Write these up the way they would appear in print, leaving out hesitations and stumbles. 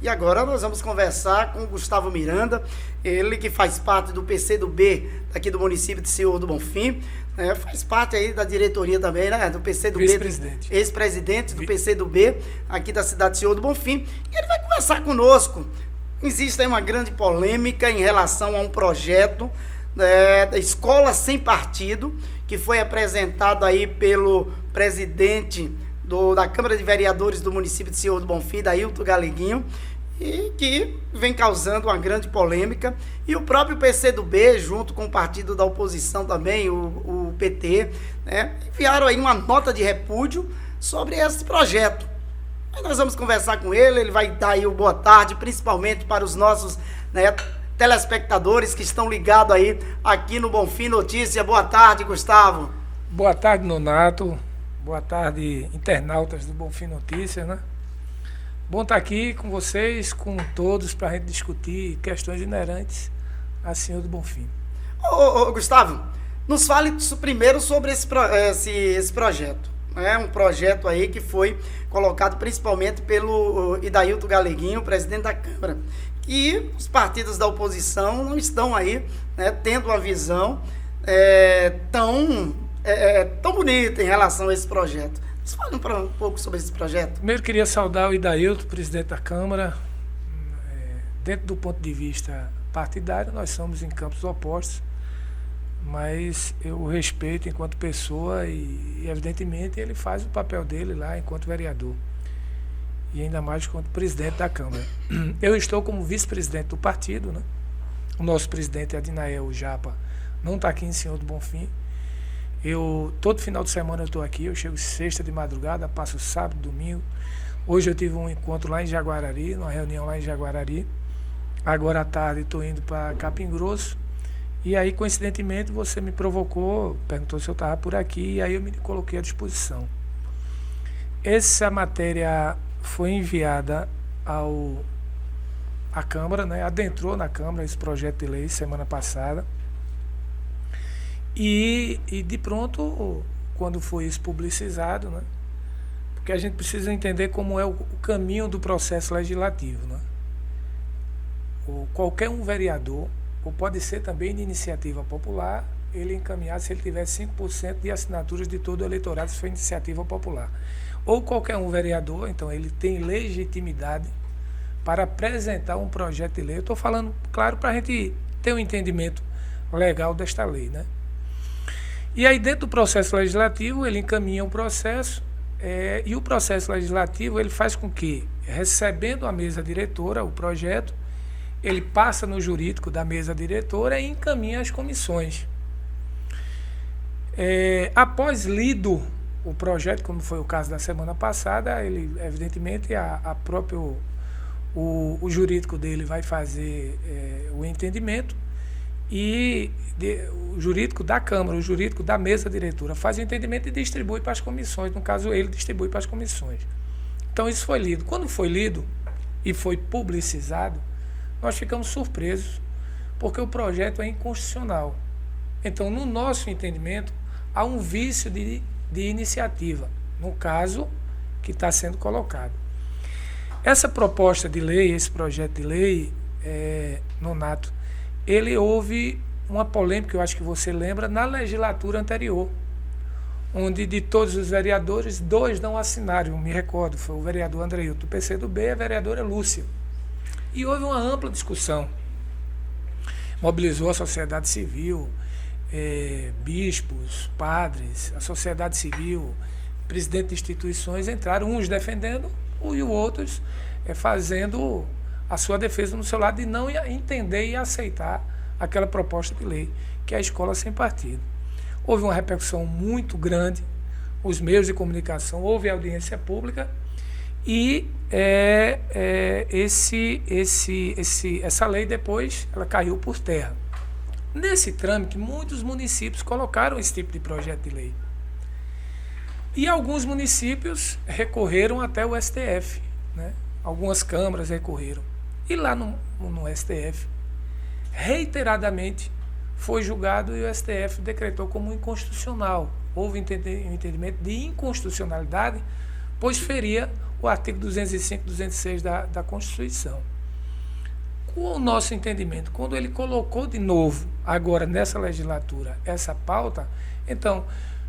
E agora nós vamos conversar com o Gustavo Miranda, ele que faz parte do PCdoB aqui do município de Senhor do Bonfim, né? Faz parte aí da diretoria também, né? Do PCdoB, ex-presidente do PCdoB aqui da cidade de Senhor do Bonfim. E ele vai conversar conosco. Existe aí uma grande polêmica em relação a um projeto da Escola Sem Partido, que foi apresentado aí pelo presidente da Câmara de Vereadores do município de Senhor do Bonfim, Dailton Galeguinho, e que vem causando uma grande polêmica. E o próprio PCdoB, junto com o partido da oposição também, o PT, né, enviaram aí uma nota de repúdio sobre esse projeto. Aí nós vamos conversar com ele, ele vai dar aí o boa tarde, principalmente para os nossos, né, telespectadores que estão ligados aí aqui no Bonfim Notícia. Boa tarde, Gustavo. Boa tarde, Nonato. Boa tarde, internautas do Bonfim Notícias, né? Bom estar aqui com vocês, com todos, para a gente discutir questões inerentes a Senhor do Bonfim. Gustavo, nos fale primeiro sobre esse projeto. É um projeto aí que foi colocado principalmente pelo Dailton Galeguinho, presidente da Câmara. E os partidos da oposição não estão aí, né, tendo uma visão tão bonita em relação a esse projeto. Você fala um pouco sobre esse projeto? Primeiro queria saudar o Dailton, presidente da Câmara. Dentro do ponto de vista partidário, nós somos em campos opostos, mas eu o respeito enquanto pessoa e evidentemente ele faz o papel dele lá enquanto vereador e ainda mais enquanto presidente da Câmara. Eu estou como vice-presidente do partido, né? O nosso presidente Adinael Japa não está aqui em Senhor do Bonfim. Todo final de semana eu estou aqui, eu chego sexta de madrugada, passo sábado, domingo. Hoje eu tive um encontro lá em Jaguarari, uma reunião lá em Jaguarari. Agora à tarde estou indo para Capim Grosso. E aí, coincidentemente, você me provocou, perguntou se eu estava por aqui, e aí eu me coloquei à disposição. Essa matéria foi enviada à Câmara, né? Adentrou na Câmara esse projeto de lei semana passada. E de pronto, quando foi isso publicizado, né? Porque a gente precisa entender como é o caminho do processo legislativo, né? Qualquer um vereador, ou pode ser também de iniciativa popular, ele encaminhar se ele tiver 5% de assinaturas de todo o eleitorado, se for iniciativa popular. Ou qualquer um vereador, então ele tem legitimidade para apresentar um projeto de lei. Eu estou falando, claro, para a gente ter um entendimento legal desta lei, né? E aí, dentro do processo legislativo, ele encaminha um processo, e o processo legislativo ele faz com que, recebendo a mesa diretora, o projeto, ele passa no jurídico da mesa diretora e encaminha às comissões. Após lido o projeto, como foi o caso da semana passada, ele, evidentemente, o jurídico dele vai fazer o entendimento, e o jurídico da Câmara, o jurídico da mesa diretora faz o entendimento e distribui para as comissões. No caso, ele distribui para as comissões. Então, isso foi lido. Quando foi lido e foi publicizado, nós ficamos surpresos, porque o projeto é inconstitucional. Então, no nosso entendimento, há um vício de iniciativa, no caso que está sendo colocado. Essa proposta de lei, esse projeto de lei, Nonato, ele houve uma polêmica, eu acho que você lembra, na legislatura anterior, onde de todos os vereadores, 2 não assinaram, me recordo, foi o vereador Andreilton do PCdoB e a vereadora Lúcia. E houve uma ampla discussão, mobilizou a sociedade civil, bispos, padres, a sociedade civil, presidente de instituições, entraram, uns defendendo e outros fazendo a sua defesa no seu lado de não entender e aceitar aquela proposta de lei, que é a Escola Sem Partido. Houve uma repercussão muito grande, os meios de comunicação, houve audiência pública, e essa lei depois ela caiu por terra. Nesse trâmite, muitos municípios colocaram esse tipo de projeto de lei. E alguns municípios recorreram até o STF, né? Algumas câmaras recorreram. E lá no STF, reiteradamente, foi julgado e o STF decretou como inconstitucional. Houve um entendimento de inconstitucionalidade, pois feria o artigo 205, 206 da Constituição. Com o nosso entendimento, quando ele colocou de novo, agora nessa legislatura, essa pauta, então,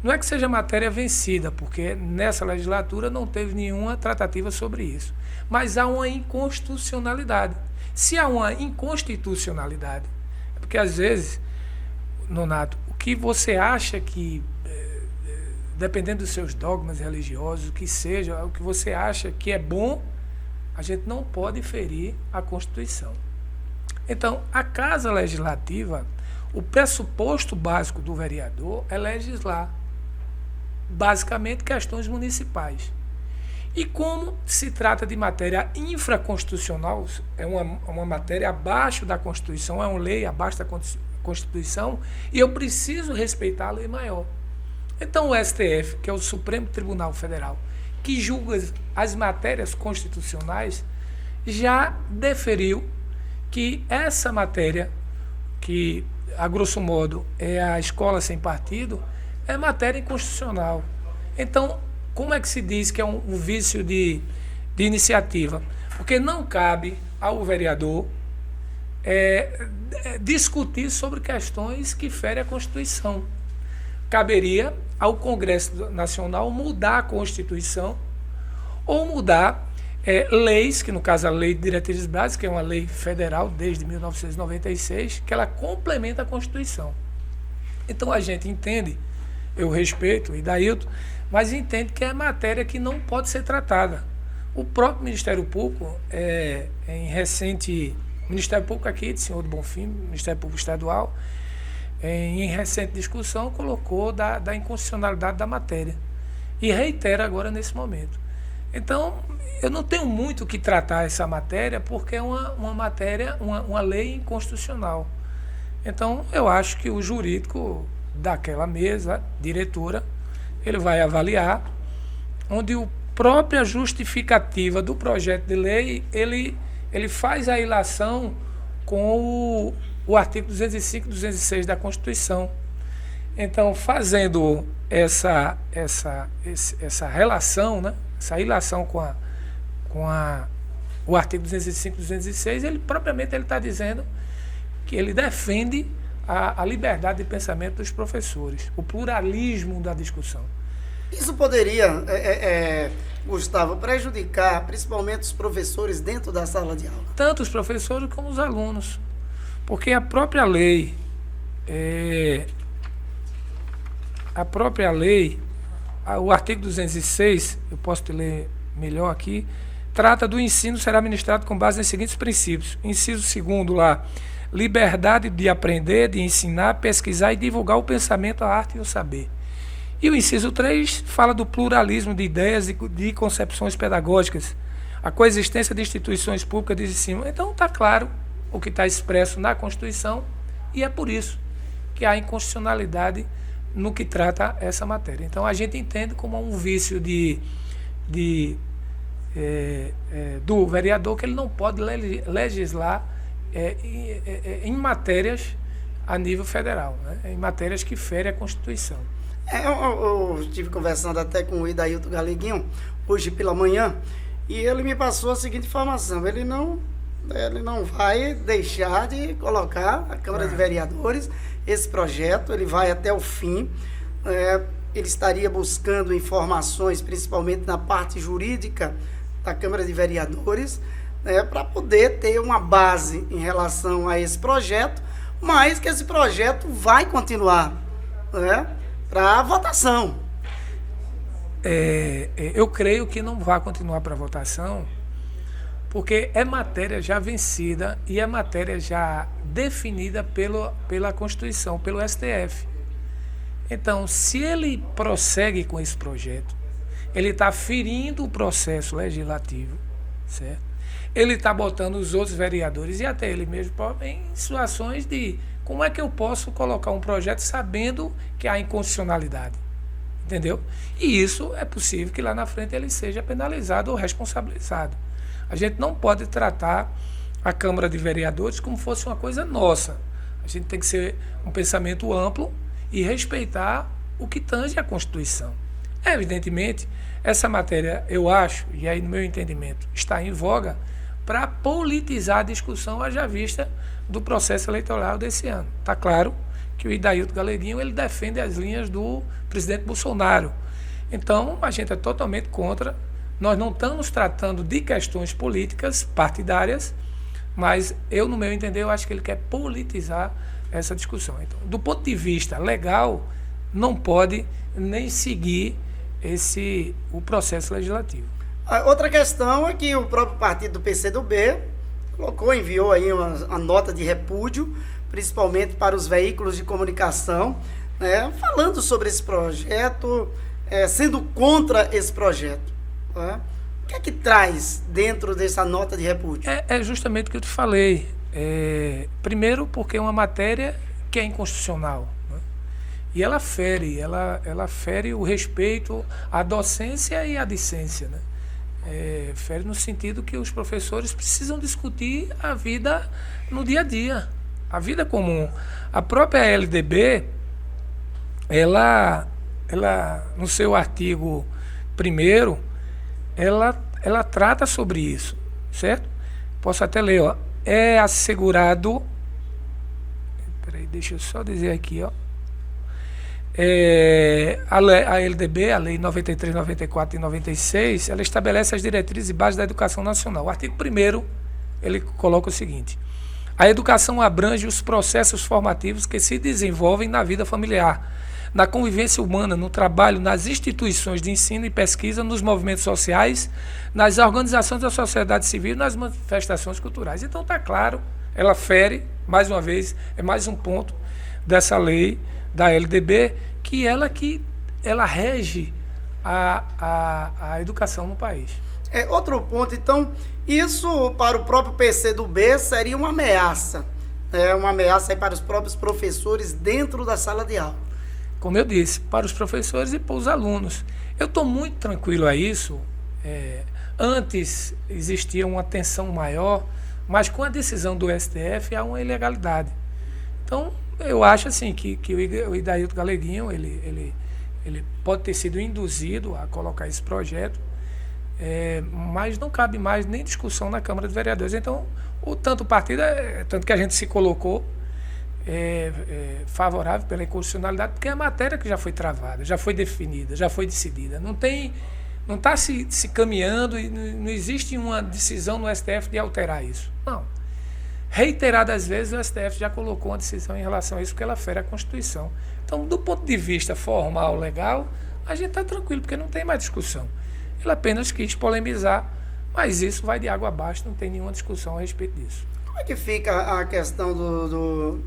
não é que seja matéria vencida, porque nessa legislatura não teve nenhuma tratativa sobre isso, mas há uma inconstitucionalidade. Se há uma inconstitucionalidade, é porque às vezes, Nonato, o que você acha que, dependendo dos seus dogmas religiosos, o que seja, o que você acha que é bom, a gente não pode ferir a Constituição. Então, a Casa Legislativa, o pressuposto básico do vereador é legislar, basicamente, questões municipais. E como se trata de matéria infraconstitucional, é uma matéria abaixo da Constituição, é uma lei abaixo da Constituição, e eu preciso respeitar a lei maior. Então, o STF, que é o Supremo Tribunal Federal, que julga as matérias constitucionais, já deferiu que essa matéria, que a grosso modo é a escola sem partido, é matéria inconstitucional. Então, como é que se diz que é um vício de iniciativa? Porque não cabe ao vereador discutir sobre questões que ferem a Constituição. Caberia ao Congresso Nacional mudar a Constituição ou mudar leis, que no caso a Lei de Diretrizes Básicas, que é uma lei federal desde 1996, que ela complementa a Constituição. Então a gente entende, eu respeito o Idailton, mas entende que é matéria que não pode ser tratada. O próprio Ministério Público, Ministério Público aqui de Senhor do Bonfim, Ministério Público Estadual, em recente discussão, colocou da inconstitucionalidade da matéria. E reitera agora nesse momento. Então, eu não tenho muito o que tratar essa matéria, porque é uma matéria, uma lei inconstitucional. Então, eu acho que o jurídico daquela mesa diretora, ele vai avaliar, onde a própria justificativa do projeto de lei, ele faz a ilação com o artigo 205 e 206 da Constituição. Então, fazendo essa relação, né, essa ilação com o artigo 205 e 206, ele propriamente está dizendo que ele defende a liberdade de pensamento dos professores, o pluralismo da discussão. Isso poderia, Gustavo, prejudicar principalmente os professores dentro da sala de aula? Tanto os professores como os alunos. Porque a própria lei, o artigo 206, eu posso te ler melhor aqui, trata do ensino será ministrado com base nos seguintes princípios. Inciso 2º lá, liberdade de aprender, de ensinar, pesquisar e divulgar o pensamento, a arte e o saber. E o inciso 3 fala do pluralismo de ideias e de concepções pedagógicas, a coexistência de instituições públicas de ensino. Então está claro o que está expresso na Constituição, e é por isso que há inconstitucionalidade no que trata essa matéria. Então a gente entende como um vício do vereador, que ele não pode legislar em matérias a nível federal, né? Em matérias que ferem a Constituição. Eu estive conversando até com o Idailton Galeguinho hoje pela manhã, e ele me passou a seguinte informação: ele não vai deixar de colocar a Câmara de Vereadores esse projeto, ele vai até o fim. Ele estaria buscando informações, principalmente na parte jurídica da Câmara de Vereadores, para poder ter uma base em relação a esse projeto, mas que esse projeto vai continuar para votação. Eu creio que não vai continuar para votação, porque é matéria já vencida e é matéria já definida pela Constituição, pelo STF. Então, se ele prossegue com esse projeto, ele está ferindo o processo legislativo, certo? Ele está botando os outros vereadores e até ele mesmo em situações de como é que eu posso colocar um projeto sabendo que há inconstitucionalidade, entendeu? E isso é possível que lá na frente ele seja penalizado ou responsabilizado. A gente não pode tratar a Câmara de Vereadores como fosse uma coisa nossa. A gente tem que ser um pensamento amplo e respeitar o que tange a Constituição. Evidentemente, essa matéria, eu acho, e aí no meu entendimento, está em voga para politizar a discussão, haja vista do processo eleitoral desse ano. Está claro que o Idailton Galeguinho ele defende as linhas do presidente Bolsonaro. Então, a gente é totalmente contra. Nós não estamos tratando de questões políticas partidárias, mas eu, no meu entender, eu acho que ele quer politizar essa discussão. Então, do ponto de vista legal, não pode nem seguir o processo legislativo. A outra questão é que o próprio partido do PCdoB enviou aí uma nota de repúdio, principalmente para os veículos de comunicação, né, falando sobre esse projeto, sendo contra esse projeto. Né? O que é que traz dentro dessa nota de repúdio? É justamente o que eu te falei. Primeiro, porque é uma matéria que é inconstitucional. Né? E ela fere o respeito à docência e à discência. Né? Fere no sentido que os professores precisam discutir a vida no dia a dia, a vida comum. A própria LDB, ela no seu artigo 1º, ela trata sobre isso, certo? Posso até ler, ó. É assegurado... Peraí, deixa eu só dizer aqui, ó. A LDB, a Lei 93, 94 e 96, ela estabelece as diretrizes e bases da educação nacional. O artigo 1º, ele coloca o seguinte: a educação abrange os processos formativos que se desenvolvem na vida familiar, na convivência humana, no trabalho, nas instituições de ensino e pesquisa, nos movimentos sociais, nas organizações da sociedade civil, nas manifestações culturais. Então está claro, ela fere, mais uma vez, é mais um ponto dessa lei da LDB, que ela rege a educação no país. Outro ponto, então, isso para o próprio PCdoB seria uma ameaça aí para os próprios professores dentro da sala de aula. Como eu disse, para os professores e para os alunos. Eu estou muito tranquilo a isso. Antes existia uma tensão maior, mas com a decisão do STF há uma ilegalidade. Então, eu acho assim que o Idailton Galeguinho ele pode ter sido induzido a colocar esse projeto, mas não cabe mais nem discussão na Câmara de Vereadores. Então, tanto o partido, tanto que a gente se colocou favorável pela inconstitucionalidade, porque é a matéria que já foi travada, já foi definida, já foi decidida. Não está se caminhando e não existe uma decisão no STF de alterar isso. Não. Reiteradas vezes o STF já colocou uma decisão em relação a isso, porque ela fere a Constituição. Então, do ponto de vista formal, legal, a gente está tranquilo, porque não tem mais discussão. Ele apenas quis polemizar, mas isso vai de água abaixo, não tem nenhuma discussão a respeito disso. Como é que fica a questão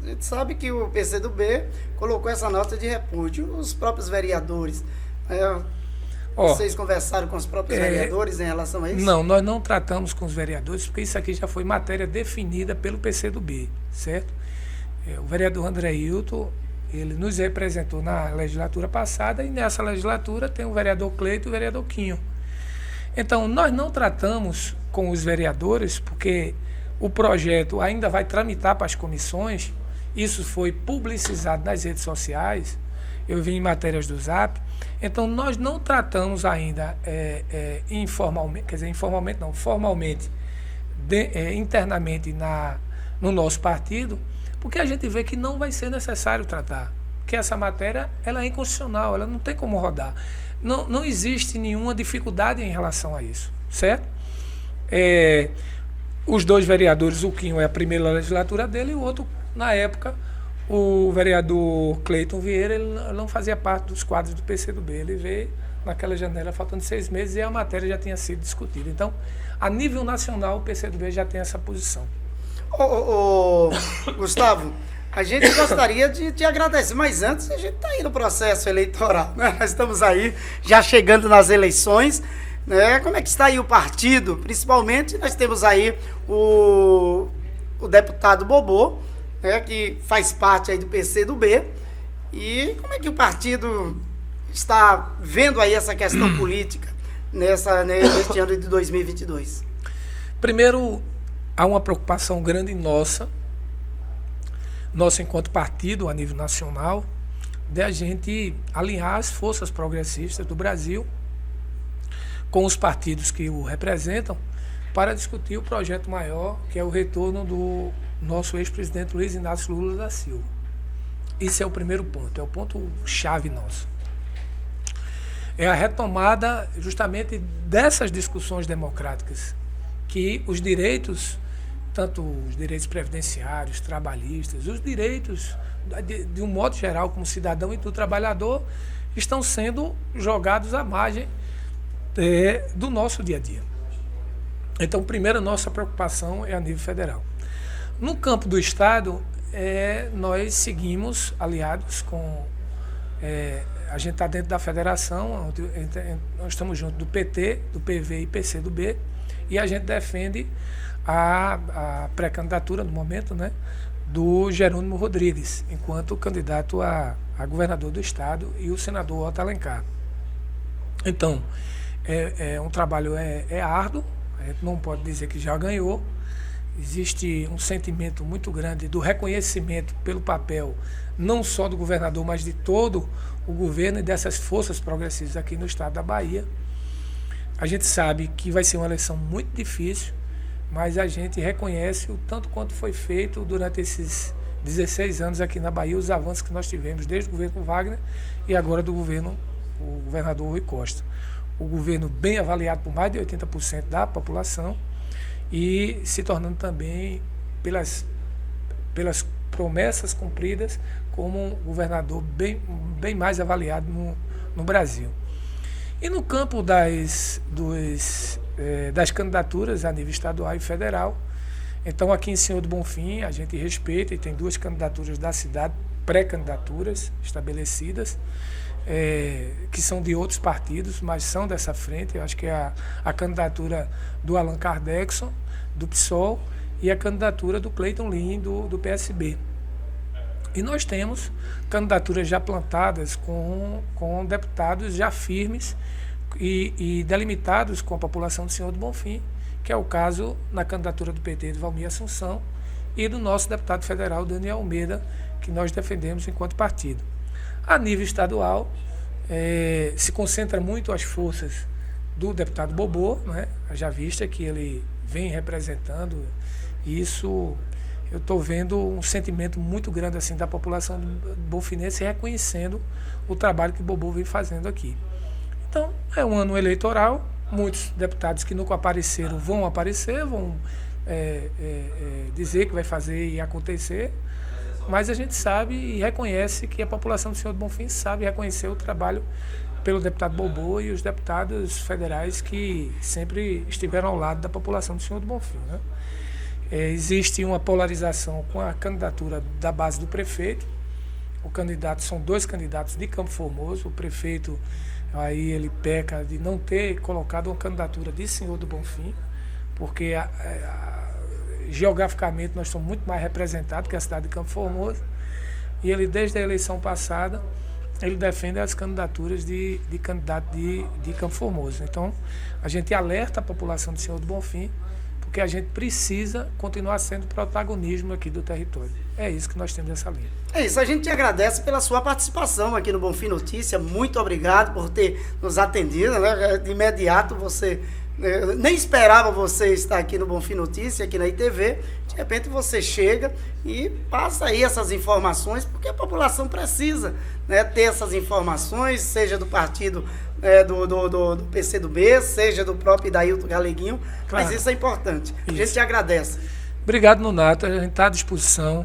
A gente sabe que o PCdoB colocou essa nota de repúdio, os próprios vereadores. Vocês conversaram com os próprios vereadores em relação a isso? Não, nós não tratamos com os vereadores, porque isso aqui já foi matéria definida pelo PCdoB, certo? O vereador André Hilton, ele nos representou na legislatura passada, e nessa legislatura tem o vereador Cleito e o vereador Quinho. Então, nós não tratamos com os vereadores, porque o projeto ainda vai tramitar para as comissões, isso foi publicizado nas redes sociais, eu vi em matérias do Zap. Então, nós não tratamos ainda informalmente, quer dizer, informalmente não, formalmente, internamente no nosso partido, porque a gente vê que não vai ser necessário tratar, porque essa matéria ela é inconstitucional, ela não tem como rodar. Não existe nenhuma dificuldade em relação a isso, certo? Os dois vereadores, o Quinho é a primeira legislatura dele e o outro, na época, o vereador Cleiton Vieira, ele não fazia parte dos quadros do PCdoB. Ele veio naquela janela faltando 6 meses e a matéria já tinha sido discutida. Então, a nível nacional, o PCdoB já tem essa posição. Gustavo, a gente gostaria de te agradecer, mas antes a gente está aí no processo eleitoral, né? Nós estamos aí já chegando nas eleições, né? Como é que está aí o partido? Principalmente nós temos aí o deputado Bobô, né, que faz parte aí do PCdoB, e como é que o partido está vendo aí essa questão política neste ano de 2022? Primeiro, há uma preocupação grande nossa enquanto partido a nível nacional, de a gente alinhar as forças progressistas do Brasil com os partidos que o representam para discutir o projeto maior, que é o retorno do nosso ex-presidente Luiz Inácio Lula da Silva. Esse é o primeiro ponto, é o ponto-chave nosso. É a retomada justamente dessas discussões democráticas, que os direitos, tanto os direitos previdenciários, trabalhistas, os direitos, de um modo geral, como cidadão e do trabalhador, estão sendo jogados à margem do nosso dia a dia. Então, primeiro, a nossa preocupação é a nível federal. No campo do Estado, nós seguimos aliados com... a gente está dentro da federação, nós estamos junto do PT, do PV e PCdoB, e a gente defende a pré-candidatura, no momento, né, do Jerônimo Rodrigues, enquanto candidato a governador do Estado, e o senador Otto Alencar. Então, um trabalho árduo, a gente não pode dizer que já ganhou. Existe um sentimento muito grande do reconhecimento pelo papel, não só do governador, mas de todo o governo e dessas forças progressistas aqui no estado da Bahia. A gente sabe que vai ser uma eleição muito difícil, mas a gente reconhece o tanto quanto foi feito durante esses 16 anos aqui na Bahia, os avanços que nós tivemos desde o governo Wagner e agora do governador Rui Costa. O governo bem avaliado por mais de 80% da população e se tornando também, pelas promessas cumpridas, como um governador bem mais avaliado no Brasil. E no campo das candidaturas a nível estadual e federal, então aqui em Senhor do Bonfim a gente respeita e tem 2 candidaturas da cidade, pré-candidaturas estabelecidas, que são de outros partidos, mas são dessa frente. Eu acho que é a candidatura do Allan Kardecson, do PSOL, e a candidatura do Cleiton Lin, do PSB. E nós temos candidaturas já plantadas com deputados já firmes e delimitados com a população do Senhor do Bonfim, que é o caso na candidatura do PT de Valmir Assunção e do nosso deputado federal Daniel Almeida, que nós defendemos enquanto partido. A nível estadual, se concentra muito as forças do deputado Bobô, né? Já vista que ele vem representando isso. Eu estou vendo um sentimento muito grande assim da população bonfinense reconhecendo o trabalho que o Bobô vem fazendo aqui. Então, é um ano eleitoral, muitos deputados que nunca apareceram vão aparecer, vão dizer que vai fazer e acontecer, mas a gente sabe e reconhece que a população do Senhor do Bonfim sabe reconhecer o trabalho pelo deputado Bobô e os deputados federais que sempre estiveram ao lado da população do Senhor do Bonfim, né? Existe uma polarização com a candidatura da base do prefeito. São 2 candidatos de Campo Formoso. O prefeito, aí ele peca de não ter colocado uma candidatura de Senhor do Bonfim, porque geograficamente nós somos muito mais representados que a cidade de Campo Formoso, e ele, desde a eleição passada, ele defende as candidaturas de candidato de Campo Formoso. Então, a gente alerta a população do Senhor do Bonfim, porque a gente precisa continuar sendo protagonismo aqui do território. É isso que nós temos nessa linha. É isso, a gente te agradece pela sua participação aqui no Bonfim Notícia. Muito obrigado por ter nos atendido, né? De imediato você... nem esperava você estar aqui no Bonfim Notícia, aqui na ITV. De repente você chega e passa aí essas informações, porque a população precisa, né, ter essas informações, seja do partido do PCdoB, seja do próprio Idailton Galeguinho, claro. Mas isso é importante. Isso. A gente te agradece. Obrigado, Nonato. A gente está à disposição.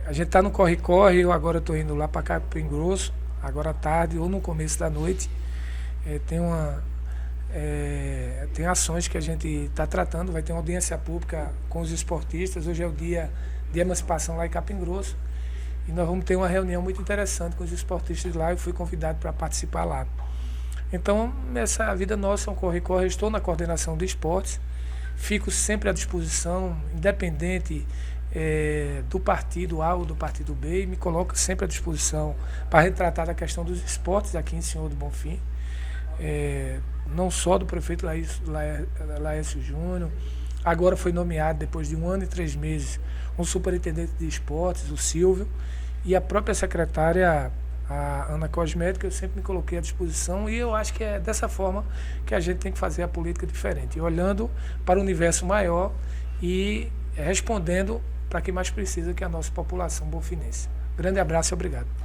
A gente está no corre-corre. Eu agora estou indo lá para Capim Grosso, agora à tarde ou no começo da noite. Tem ações que a gente está tratando. Vai ter uma audiência pública com os esportistas. Hoje é o dia de emancipação lá em Capim Grosso. E nós vamos ter uma reunião muito interessante com os esportistas lá. Eu fui convidado para participar lá. Então, essa vida nossa é um corre-corre. Estou na coordenação de esportes. Fico sempre à disposição, independente do partido A ou do partido B. E me coloco sempre à disposição para retratar a questão dos esportes aqui em Senhor do Bonfim. Não só do prefeito Laércio Júnior. Agora foi nomeado, depois de 1 ano e 3 meses, um superintendente de esportes, o Silvio. e a própria secretária, a Ana Cosmética, eu sempre me coloquei à disposição, e eu acho que é dessa forma que a gente tem que fazer a política diferente, olhando para o universo maior e respondendo para quem mais precisa, que é a nossa população bonfinense. Grande abraço e obrigado.